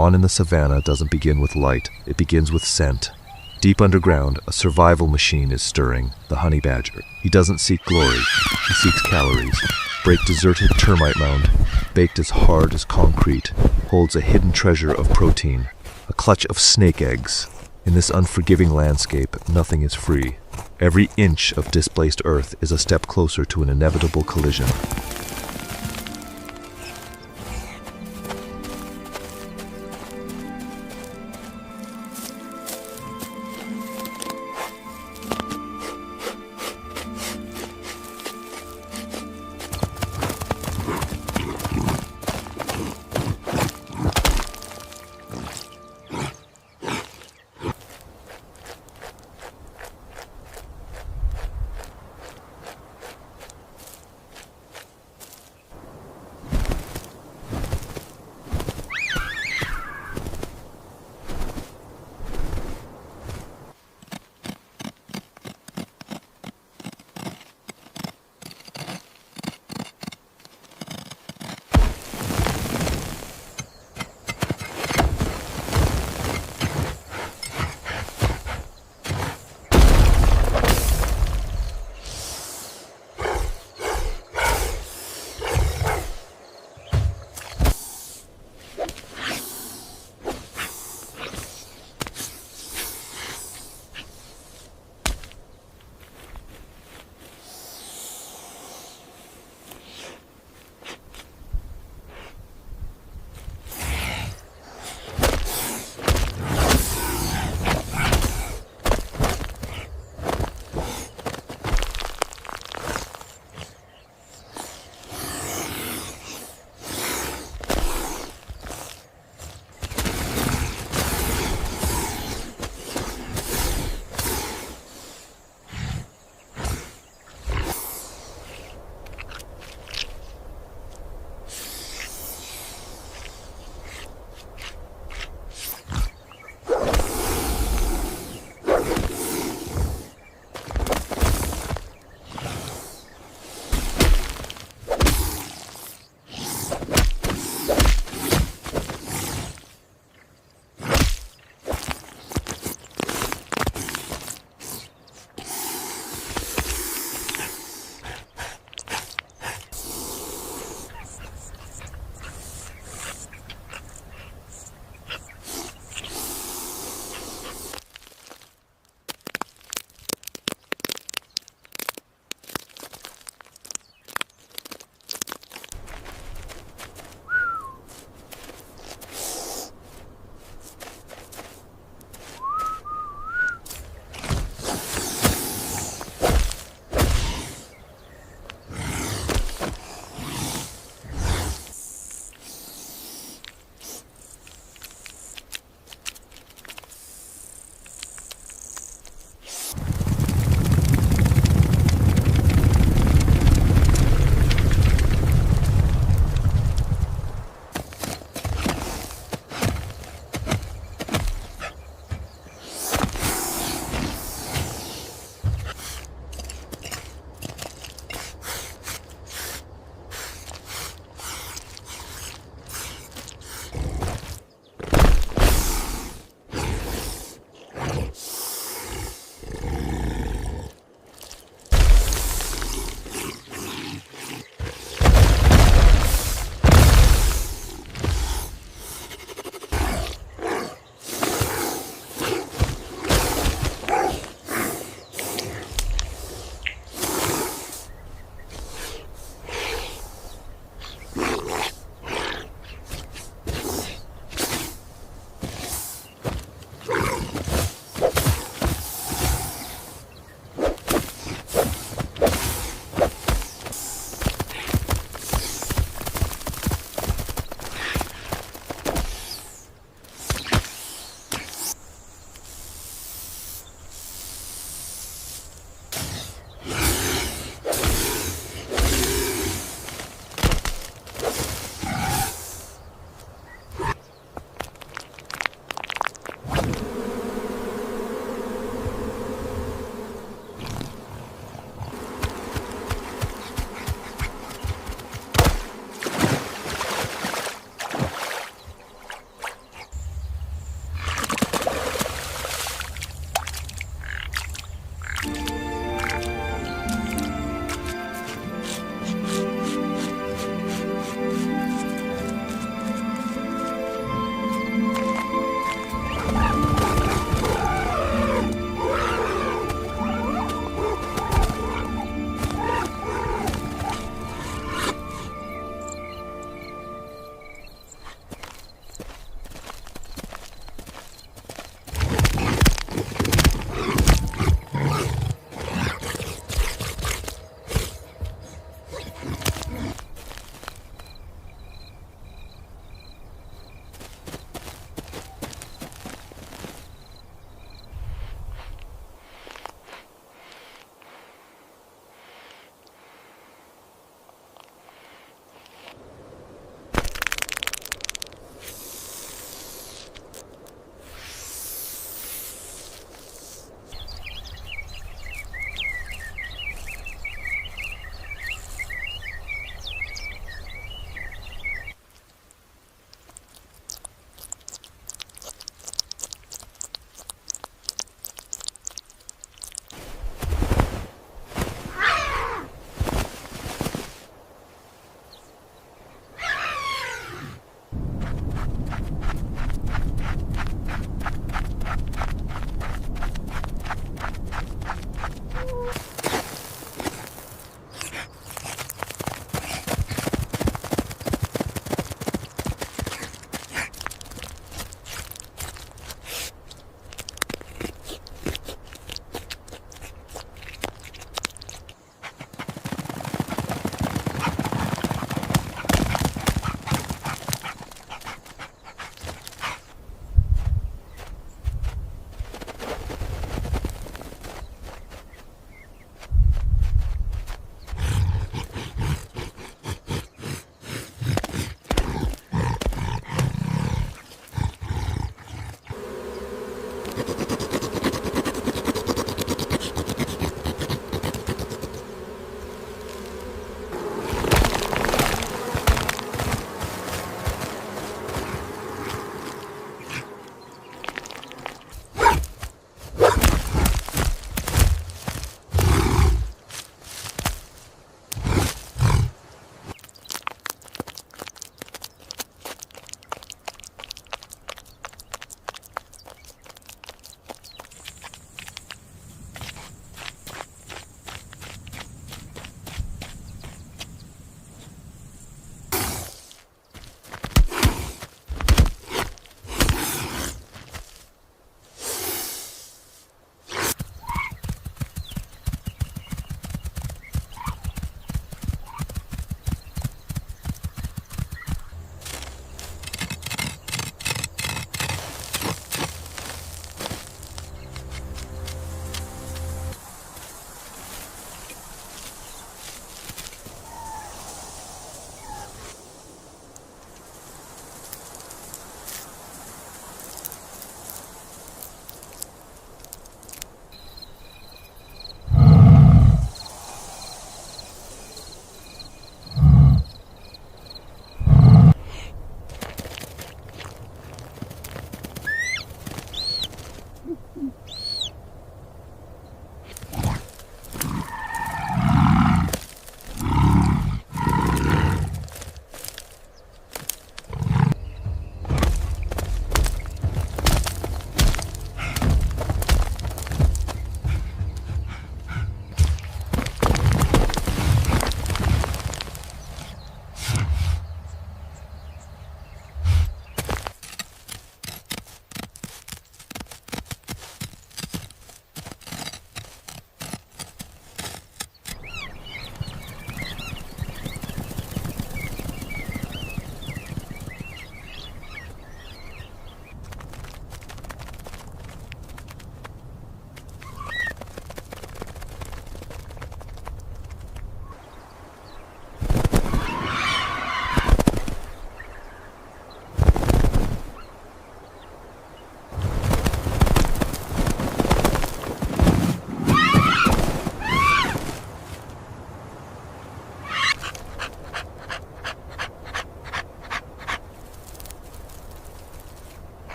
Dawn in the savannah doesn't begin with light, it begins with scent. Deep underground, a survival machine is stirring, the honey badger. He doesn't seek glory, he seeks calories. Break deserted termite mound, baked as hard as concrete, holds a hidden treasure of protein, a clutch of snake eggs. In this unforgiving landscape, nothing is free. Every inch of displaced earth is a step closer to an inevitable collision.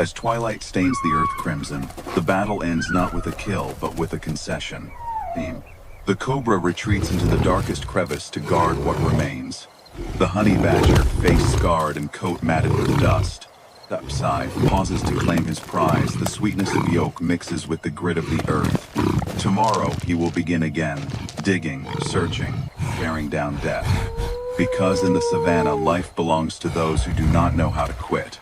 As twilight stains the earth crimson, the battle ends not with a kill, but with a concession. The cobra retreats into the darkest crevice to guard what remains. The honey badger, face scarred and coat matted with dust. Upside pauses to claim his prize. The sweetness of the oak mixes with the grit of the earth. Tomorrow he will begin again, digging, searching, bearing down death. Because in the savannah, life belongs to those who do not know how to quit.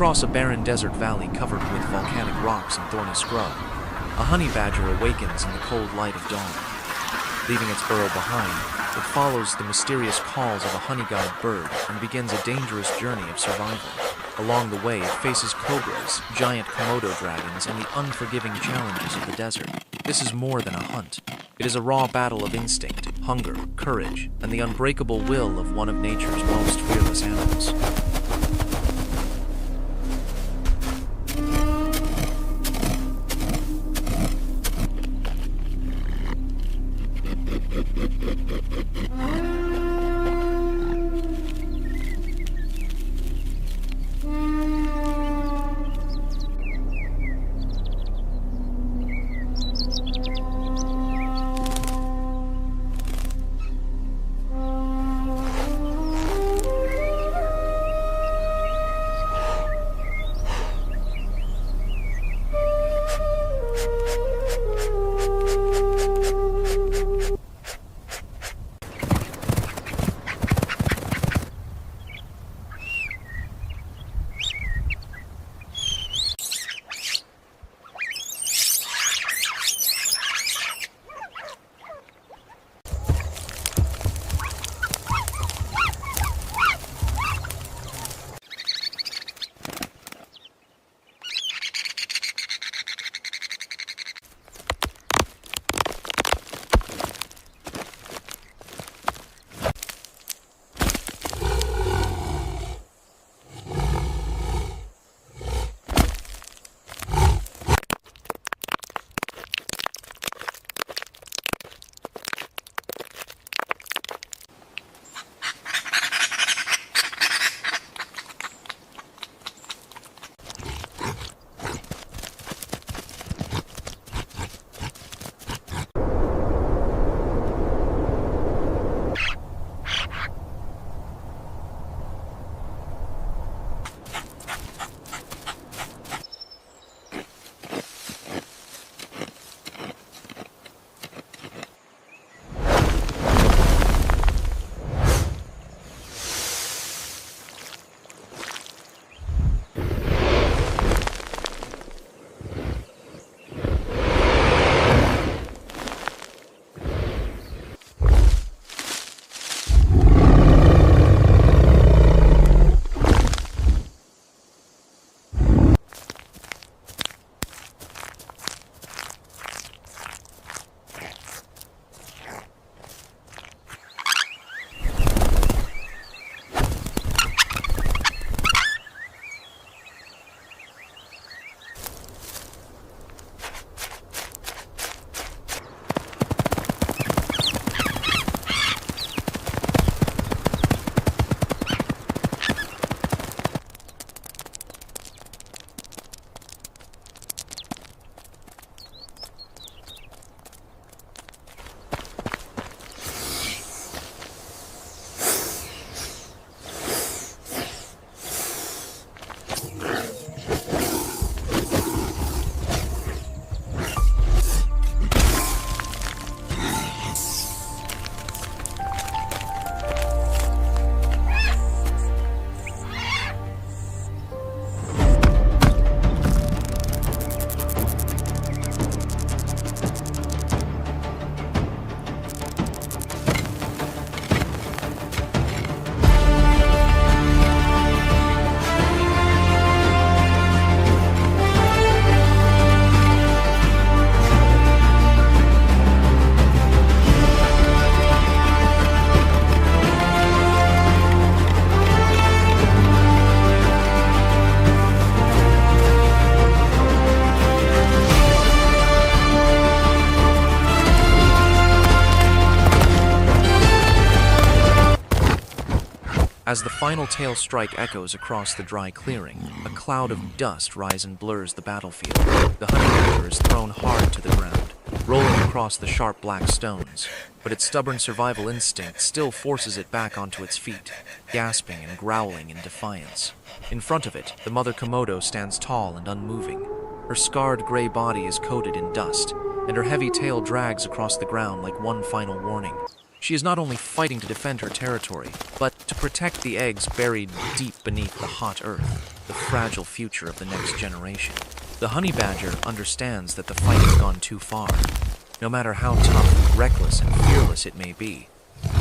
Across a barren desert valley covered with volcanic rocks and thorny scrub, a honey badger awakens in the cold light of dawn. Leaving its burrow behind, it follows the mysterious calls of a honey god bird and begins a dangerous journey of survival. Along the way, it faces cobras, giant Komodo dragons, and the unforgiving challenges of the desert. This is more than a hunt. It is a raw battle of instinct, hunger, courage, and the unbreakable will of one of nature's most fearless animals. As the final tail strike echoes across the dry clearing, a cloud of dust rises and blurs the battlefield. The honey badger is thrown hard to the ground, rolling across the sharp black stones, but its stubborn survival instinct still forces it back onto its feet, gasping and growling in defiance. In front of it, the mother Komodo stands tall and unmoving. Her scarred gray body is coated in dust, and her heavy tail drags across the ground like one final warning. She is not only fighting to defend her territory, but to protect the eggs buried deep beneath the hot earth, the fragile future of the next generation. The honey badger understands that the fight has gone too far. No matter how tough, reckless, and fearless it may be,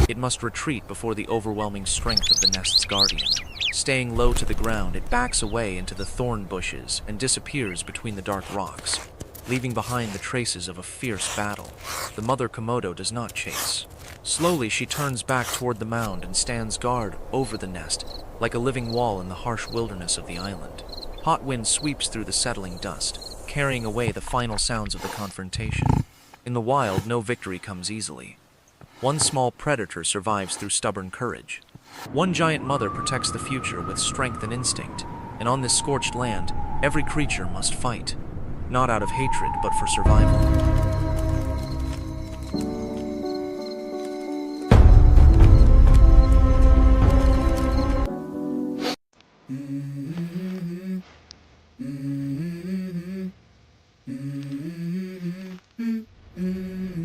it must retreat before the overwhelming strength of the nest's guardian. Staying low to the ground, it backs away into the thorn bushes and disappears between the dark rocks, leaving behind the traces of a fierce battle. The mother Komodo does not chase. Slowly, she turns back toward the mound and stands guard over the nest, like a living wall in the harsh wilderness of the island. Hot wind sweeps through the settling dust, carrying away the final sounds of the confrontation. In the wild, no victory comes easily. One small predator survives through stubborn courage. One giant mother protects the future with strength and instinct, and on this scorched land, every creature must fight, not out of hatred, but for survival.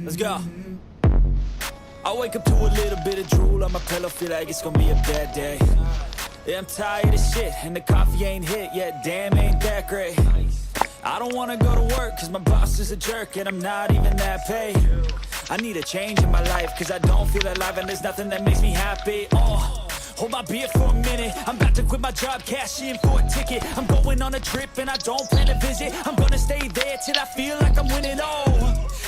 Let's go. I wake up to a little bit of drool on my pillow, feel like it's gonna be a bad day. Yeah, I'm tired of shit, and the coffee ain't hit yet, damn ain't that great. I don't wanna go to work, cause my boss is a jerk, and I'm not even that paid. I need a change in my life, cause I don't feel alive, and there's nothing that makes me happy. Hold my beer for a minute, I'm about to quit my job, cash in for a ticket. I'm going on a trip and I don't plan to visit. I'm gonna stay there till I feel like I'm winning,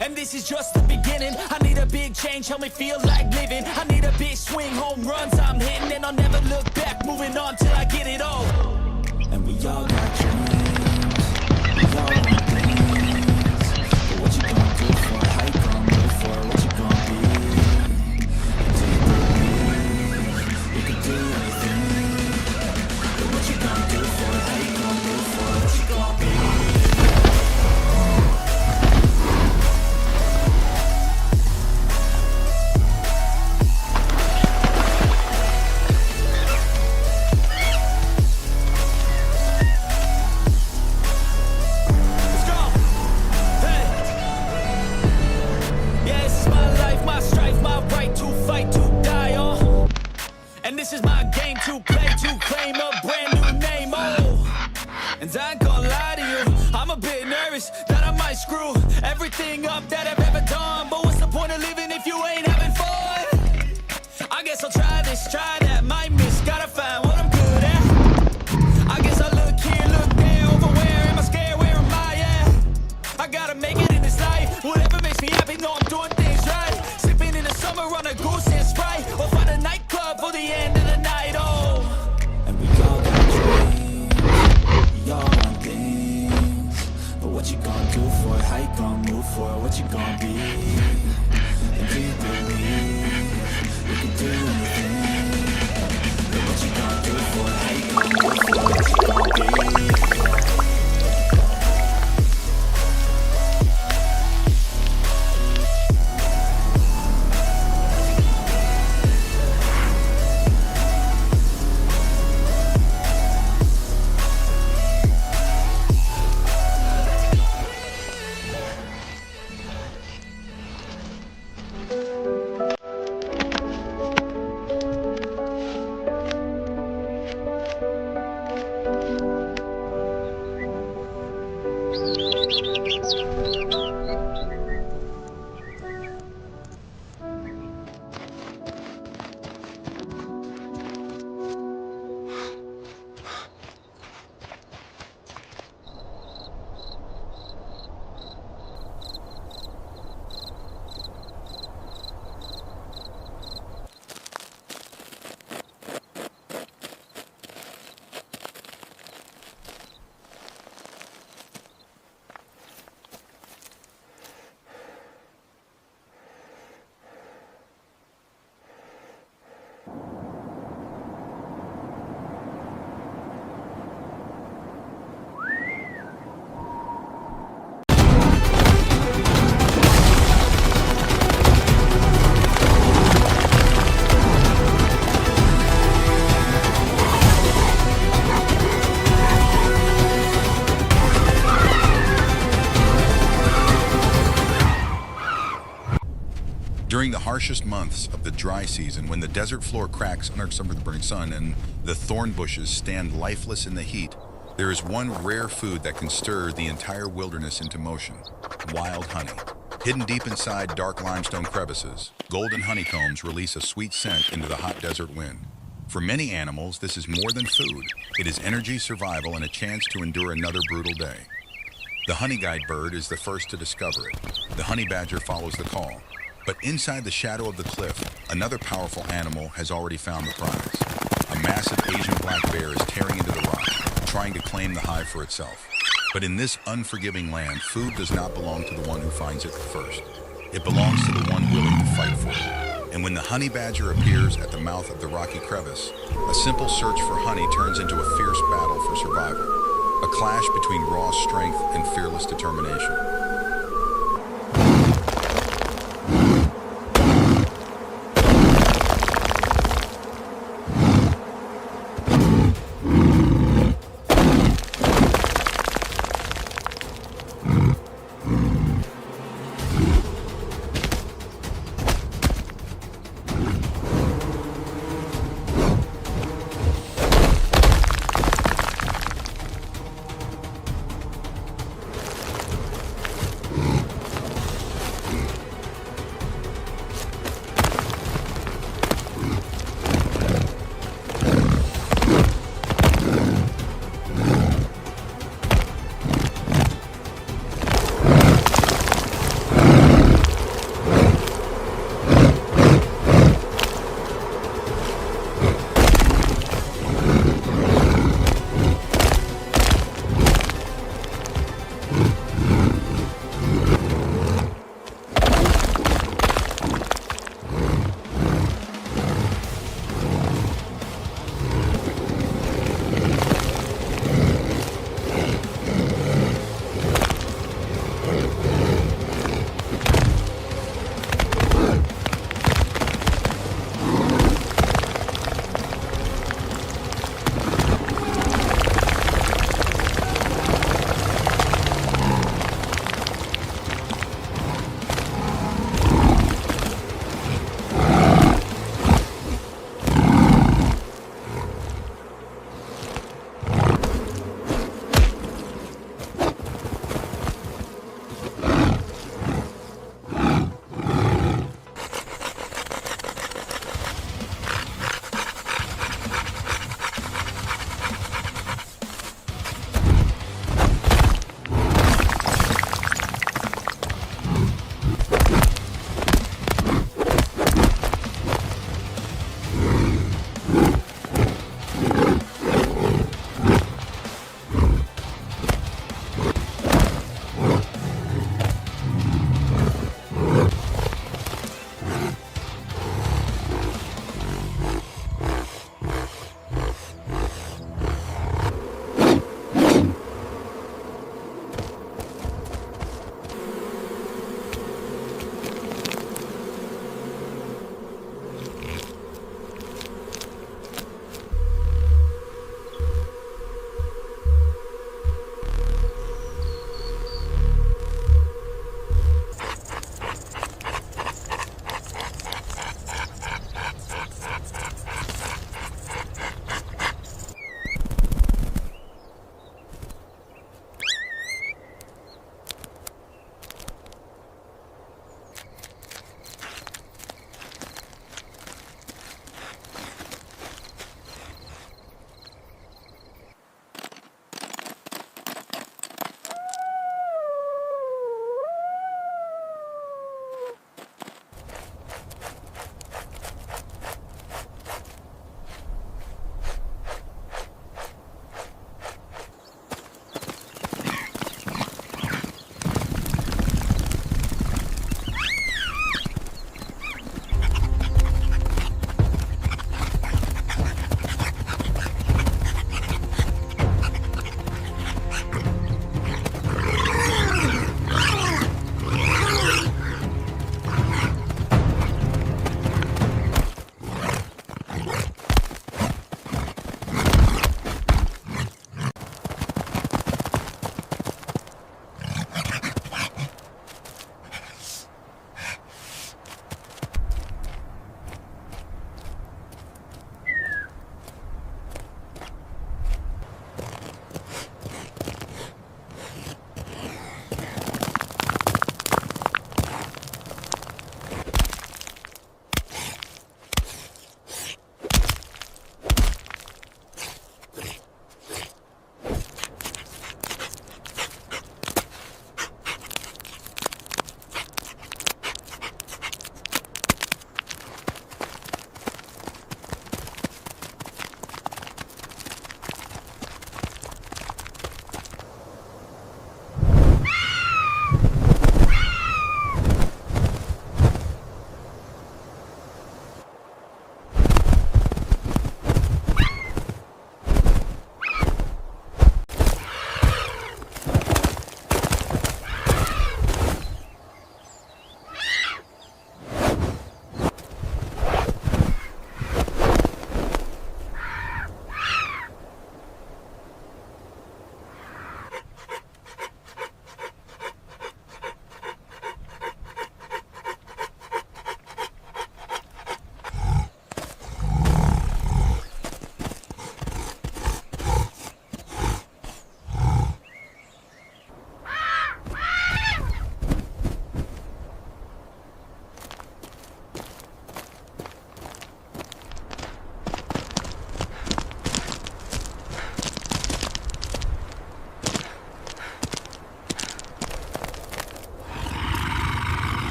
and this is just the beginning. I need a big change, help me feel like living. I need a big swing, home runs I'm hitting, and I'll never look back, moving on till I get it all. And we all got dreams, we all want things, but what you gonna do for it? How you gonna move for it? What you gonna be? Do you believe you can do anything? But what you gonna do for it? How you gonna move for it? What you gonna be? This is my game to play, to claim a brand new name, and I ain't gonna lie to you, I'm a bit nervous that I might screw everything up that I've ever done. But what's the point of living if you ain't having fun? I guess I'll try this, try that, might miss, gotta find what I'm good at. I guess I'll look here, look there, over where am I scared, where am I at? I gotta make it in this life, whatever makes me happy, know I'm doing things right. Sipping in the summer on a goose and Sprite, or find a nightclub for the end of the night, and we all got dreams, we all want things, but what you gonna do for it? How you gonna move for it? What you gonna be? And do you believe you can do anything? But what you gonna do for it? How you gonna move for it? What you gonna be? During the harshest months of the dry season, when the desert floor cracks under some of the burning sun and the thorn bushes stand lifeless in the heat, there is one rare food that can stir the entire wilderness into motion: wild honey. Hidden deep inside dark limestone crevices, golden honeycombs release a sweet scent into the hot desert wind. For many animals, this is more than food. It is energy, survival, and a chance to endure another brutal day. The honey guide bird is the first to discover it. The honey badger follows the call. But inside the shadow of the cliff, another powerful animal has already found the prize. A massive Asian black bear is tearing into the rock, trying to claim the hive for itself. But in this unforgiving land, food does not belong to the one who finds it first. It belongs to the one willing to fight for it. And when the honey badger appears at the mouth of the rocky crevice, a simple search for honey turns into a fierce battle for survival. A clash between raw strength and fearless determination.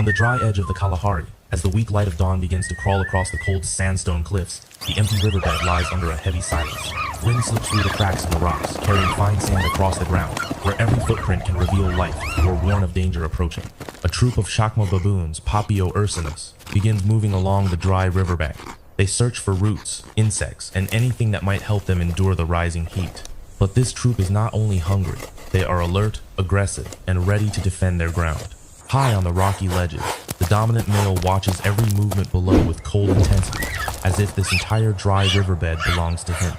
On the dry edge of the Kalahari, as the weak light of dawn begins to crawl across the cold sandstone cliffs, the empty riverbed lies under a heavy silence. Wind slips through the cracks in the rocks, carrying fine sand across the ground, where every footprint can reveal life or warn of danger approaching. A troop of Chacma baboons, Papio ursinus, begins moving along the dry riverbank. They search for roots, insects, and anything that might help them endure the rising heat. But this troop is not only hungry, they are alert, aggressive, and ready to defend their ground. High on the rocky ledges, the dominant male watches every movement below with cold intensity, as if this entire dry riverbed belongs to him.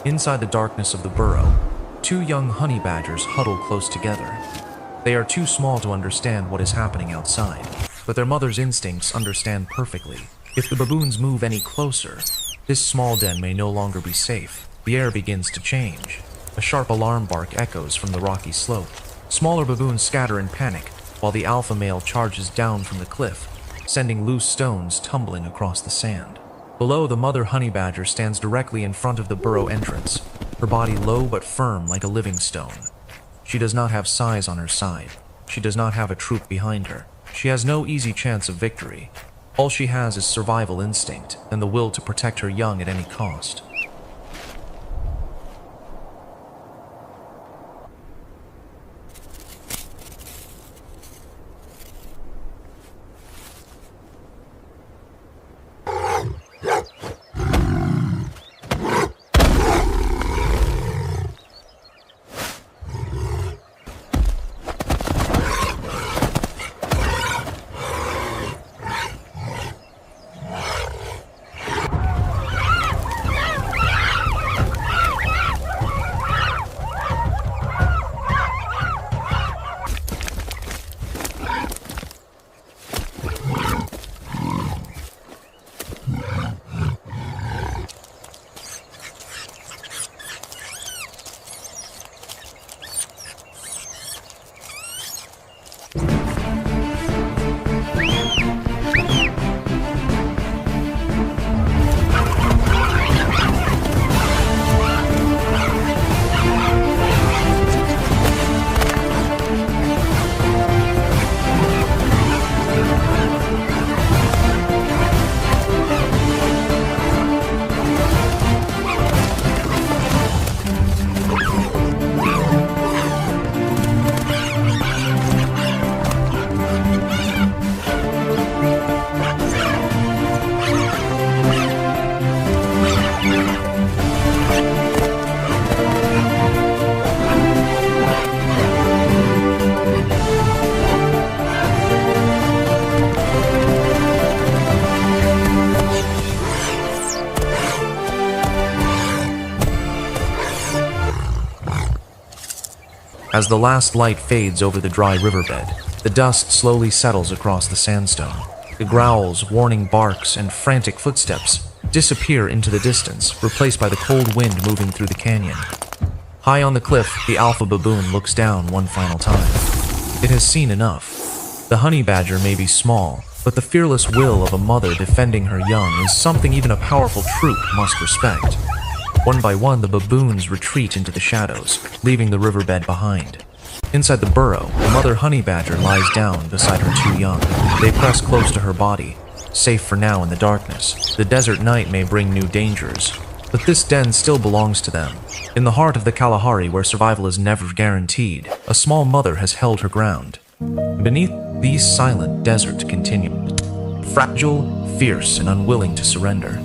Inside the darkness of the burrow, two young honey badgers huddle close together. They are too small to understand what is happening outside, but their mother's instincts understand perfectly. If the baboons move any closer, this small den may no longer be safe. The air begins to change. A sharp alarm bark echoes from the rocky slope. Smaller baboons scatter in panic, while the alpha male charges down from the cliff, sending loose stones tumbling across the sand. Below, the mother honey badger stands directly in front of the burrow entrance, her body low but firm like a living stone. She does not have size on her side. She does not have a troop behind her. She has no easy chance of victory. All she has is survival instinct and the will to protect her young at any cost. As the last light fades over the dry riverbed, the dust slowly settles across the sandstone. The growls, warning barks, and frantic footsteps disappear into the distance, replaced by the cold wind moving through the canyon. High on the cliff, the alpha baboon looks down one final time. It has seen enough. The honey badger may be small, but the fearless will of a mother defending her young is something even a powerful troop must respect. One by one, the baboons retreat into the shadows, leaving the riverbed behind. Inside the burrow, the mother honey badger lies down beside her two young. They press close to her body, safe for now in the darkness. The desert night may bring new dangers, but this den still belongs to them. In the heart of the Kalahari, where survival is never guaranteed, a small mother has held her ground. Beneath these silent desert continues, fragile, fierce, and unwilling to surrender.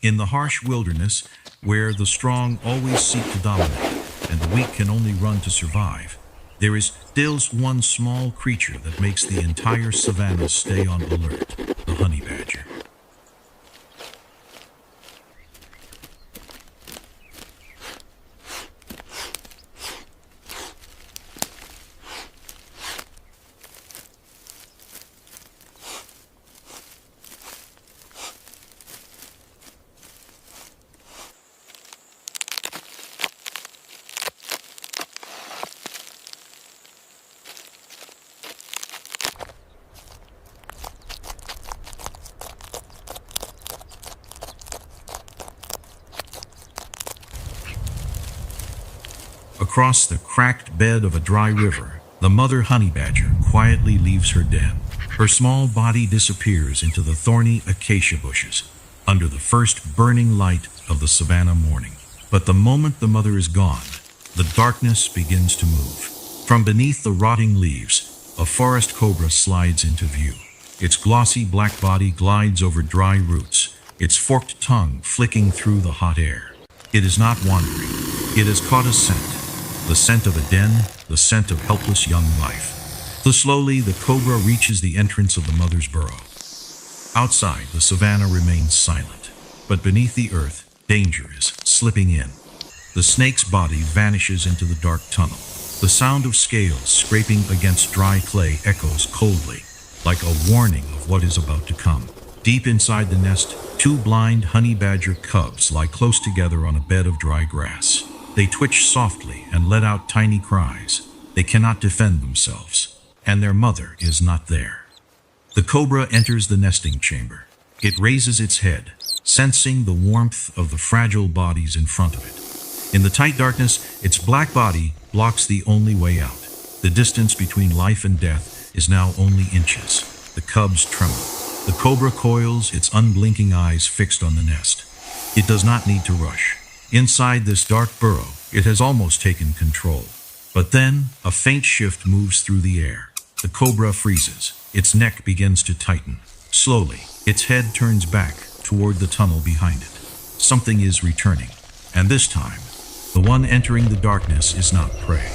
In the harsh wilderness, where the strong always seek to dominate and the weak can only run to survive, there is still one small creature that makes the entire savannah stay on alert: the honey badger. Across the cracked bed of a dry river, the mother honey badger quietly leaves her den. Her small body disappears into the thorny acacia bushes under the first burning light of the savannah morning. But the moment the mother is gone, the darkness begins to move. From beneath the rotting leaves, a forest cobra slides into view. Its glossy black body glides over dry roots, its forked tongue flicking through the hot air. It is not wandering. It has caught a scent. The scent of a den, the scent of helpless young life. Slowly, the cobra reaches the entrance of the mother's burrow. Outside, the savannah remains silent, but beneath the earth, danger is slipping in. The snake's body vanishes into the dark tunnel. The sound of scales scraping against dry clay echoes coldly, like a warning of what is about to come. Deep inside the nest, two blind honey badger cubs lie close together on a bed of dry grass. They twitch softly and let out tiny cries. They cannot defend themselves, and their mother is not there. The cobra enters the nesting chamber. It raises its head, sensing the warmth of the fragile bodies in front of it. In the tight darkness, its black body blocks the only way out. The distance between life and death is now only inches. The cubs tremble. The cobra coils, its unblinking eyes fixed on the nest. It does not need to rush. Inside this dark burrow, it has almost taken control. But then, a faint shift moves through the air. The cobra freezes. Its neck begins to tighten. Slowly, its head turns back toward the tunnel behind it. Something is returning. And this time, the one entering the darkness is not prey.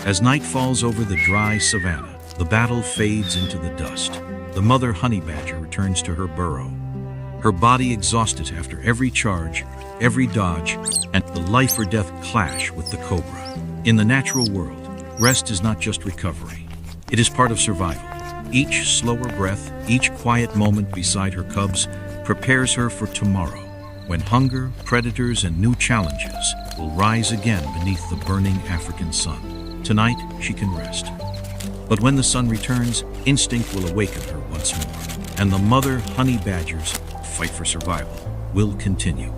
As night falls over the dry savanna, the battle fades into the dust. The mother honey badger returns to her burrow, her body exhausted after every charge, every dodge, and the life or death clash with the cobra. In the natural world, rest is not just recovery. It is part of survival. Each slower breath, each quiet moment beside her cubs prepares her for tomorrow, when hunger, predators, and new challenges will rise again beneath the burning African sun. Tonight, she can rest. But when the sun returns, instinct will awaken her once more, and the mother honey badger's fight for survival will continue.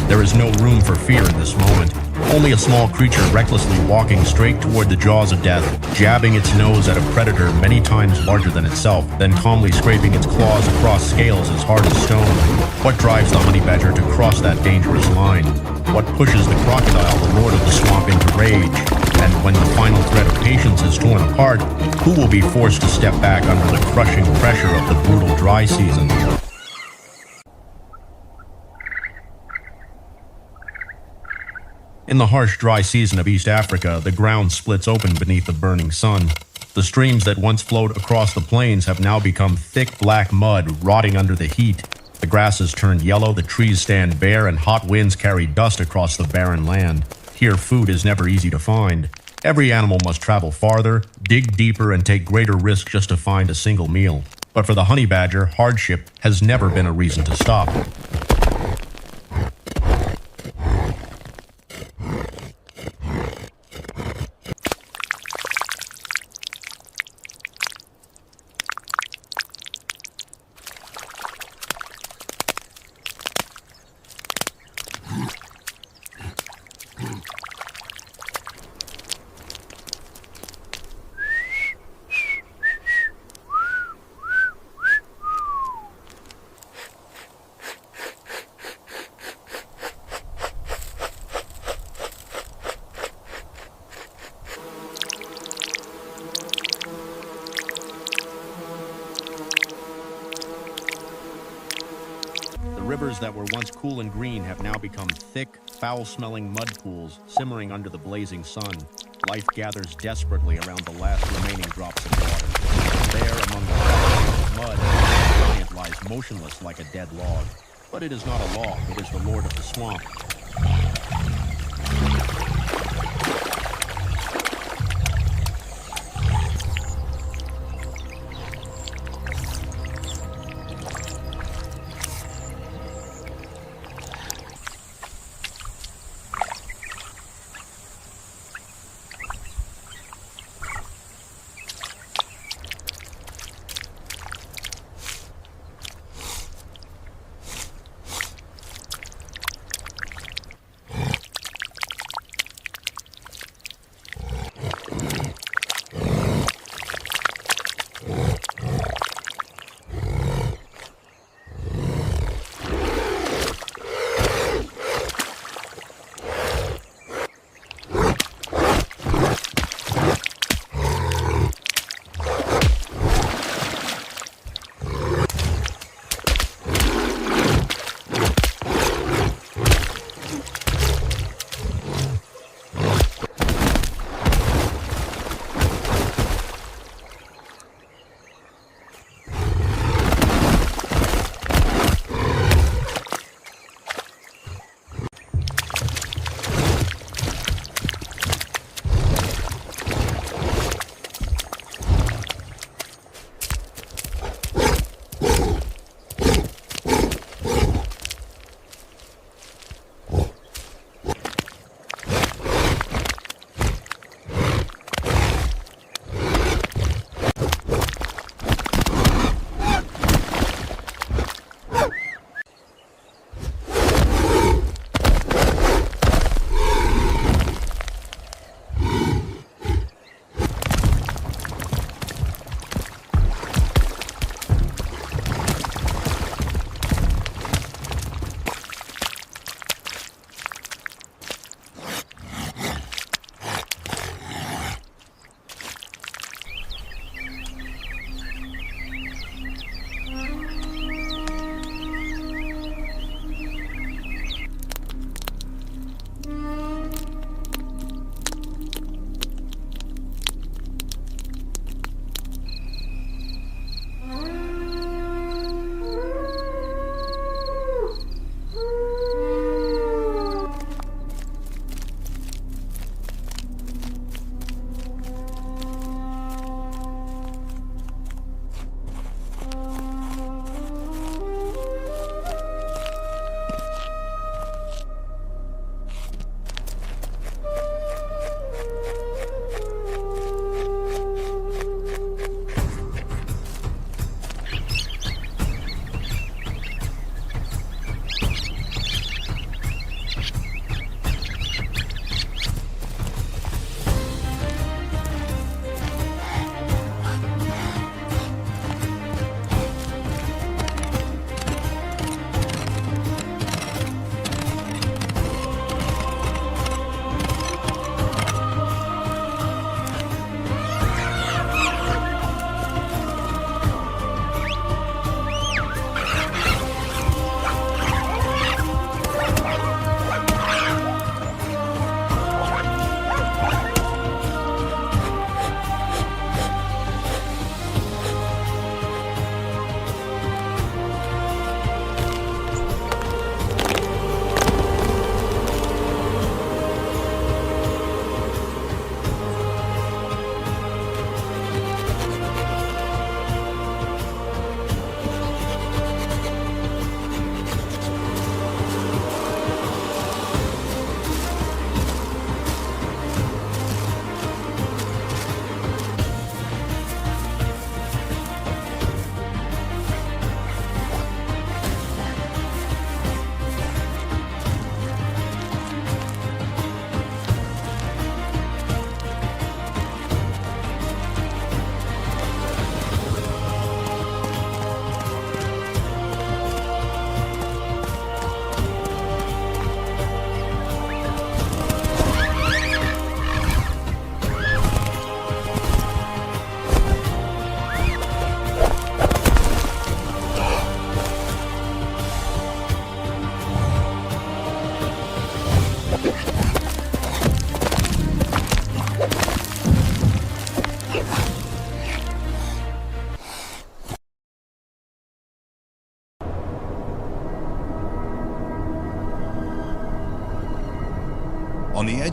There is no room for fear in this moment. Only a small creature recklessly walking straight toward the jaws of death, jabbing its nose at a predator many times larger than itself, then calmly scraping its claws across scales as hard as stone. What drives the honey badger to cross that dangerous line? What pushes the crocodile, the lord of the swamp, into rage? And when the final thread of patience is torn apart, who will be forced to step back under the crushing pressure of the brutal dry season? In the harsh, dry season of East Africa, the ground splits open beneath the burning sun. The streams that once flowed across the plains have now become thick black mud, rotting under the heat. The grass has turned yellow, the trees stand bare, and hot winds carry dust across the barren land. Here, food is never easy to find. Every animal must travel farther, dig deeper, and take greater risk just to find a single meal. But for the honey badger, hardship has never been a reason to stop. The rivers that were once cool and green have now become thick, foul-smelling mud pools simmering under the blazing sun. Life gathers desperately around the last remaining drops of water. There, among the mud, the giant lies motionless like a dead log. But it is not a log, it is the lord of the swamp.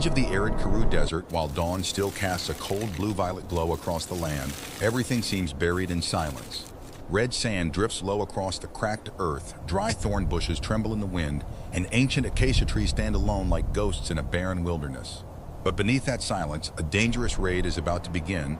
edge of the arid Karoo Desert, while dawn still casts a cold blue-violet glow across the land, everything seems buried in silence. Red sand drifts low across the cracked earth, dry thorn bushes tremble in the wind, and ancient acacia trees stand alone like ghosts in a barren wilderness. But beneath that silence, a dangerous raid is about to begin.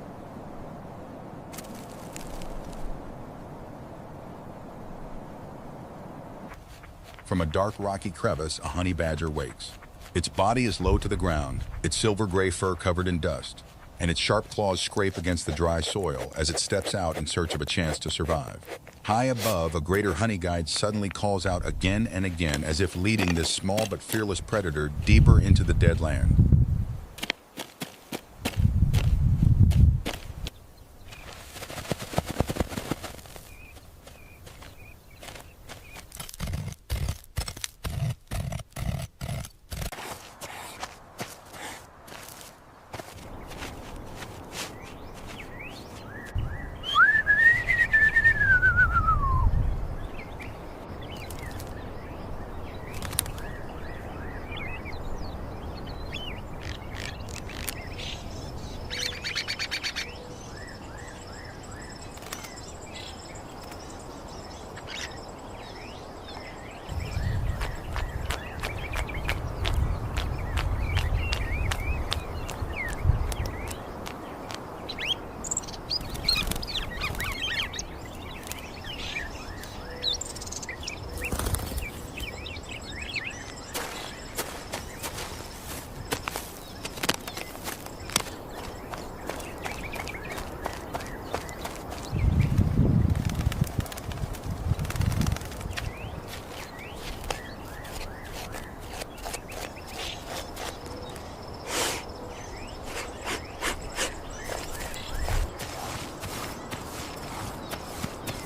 From a dark rocky crevice, a honey badger wakes. Its body is low to the ground, its silver-gray fur covered in dust, and its sharp claws scrape against the dry soil as it steps out in search of a chance to survive. High above, a greater honey guide suddenly calls out again and again, as if leading this small but fearless predator deeper into the dead land.